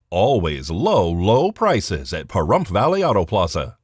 Always low, low prices at Pahrump Valley Auto Plaza.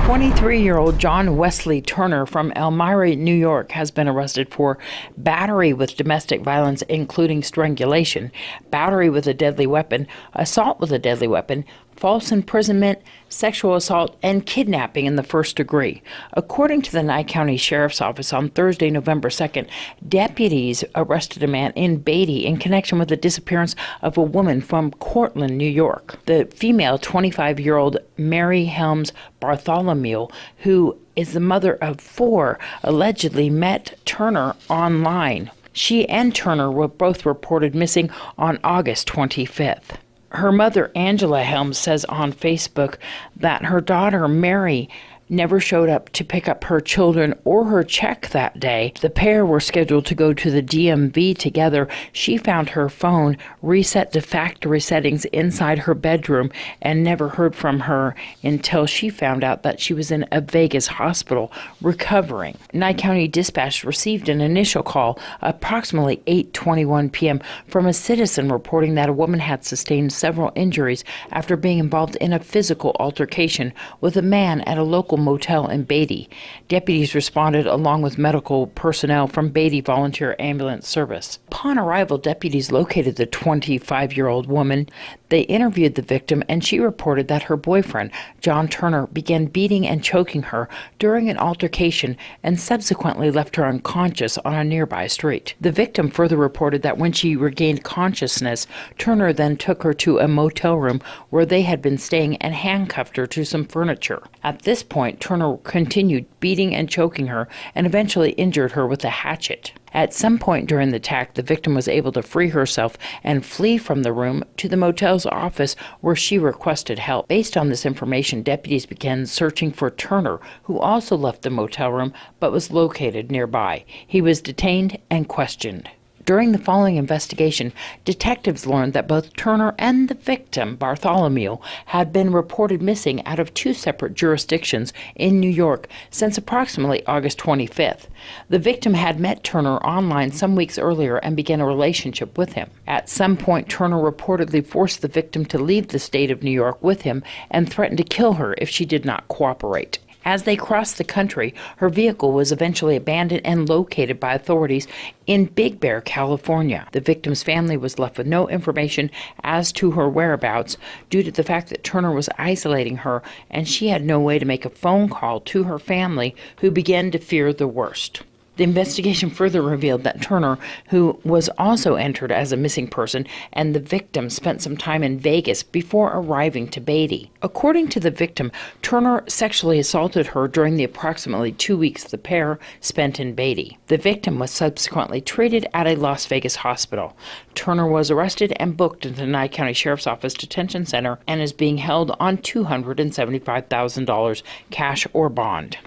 23-year-old John Wesley Turner from Elmira, New York, has been arrested for battery with domestic violence, including strangulation, battery with a deadly weapon, assault with a deadly weapon, false imprisonment, sexual assault, and kidnapping in the first degree. According to the Nye County Sheriff's Office, on Thursday, November 2nd, deputies arrested a man in Beatty in connection with the disappearance of a woman from Cortland, New York. The female, 25-year-old Mary Helms Bartholomew, who is the mother of 4, allegedly met Turner online. She and Turner were both reported missing on August 25th. Her mother, Angela Helms, says on Facebook that her daughter, Mary, never showed up to pick up her children or her check that day. The pair were scheduled to go to the DMV together. She found her phone reset to factory settings inside her bedroom and never heard from her until she found out that she was in a Vegas hospital recovering. Nye County Dispatch received an initial call approximately 8:21 p.m. from a citizen reporting that a woman had sustained several injuries after being involved in a physical altercation with a man at a local motel in Beatty. Deputies responded along with medical personnel from Beatty Volunteer Ambulance Service. Upon arrival, deputies located the 25-year-old woman. They interviewed the victim, and she reported that her boyfriend, John Turner, began beating and choking her during an altercation and subsequently left her unconscious on a nearby street. The victim further reported that when she regained consciousness, Turner then took her to a motel room where they had been staying and handcuffed her to some furniture. At this point, Turner continued beating and choking her and eventually injured her with a hatchet. At some point during the attack, the victim was able to free herself and flee from the room to the motel's office where she requested help. Based on this information, deputies began searching for Turner, who also left the motel room but was located nearby. He was detained and questioned. During the following investigation, detectives learned that both Turner and the victim, Bartholomew, had been reported missing out of 2 separate jurisdictions in New York since approximately August 25th. The victim had met Turner online some weeks earlier and began a relationship with him. At some point, Turner reportedly forced the victim to leave the state of New York with him and threatened to kill her if she did not cooperate. As they crossed the country, her vehicle was eventually abandoned and located by authorities in Big Bear, California. The victim's family was left with no information as to her whereabouts due to the fact that Turner was isolating her and she had no way to make a phone call to her family, who began to fear the worst. The investigation further revealed that Turner, who was also entered as a missing person, and the victim spent some time in Vegas before arriving to Beatty. According to the victim, Turner sexually assaulted her during the approximately 2 weeks the pair spent in Beatty. The victim was subsequently treated at a Las Vegas hospital. Turner was arrested and booked into the Nye County Sheriff's Office Detention Center and is being held on $275,000 cash or bond.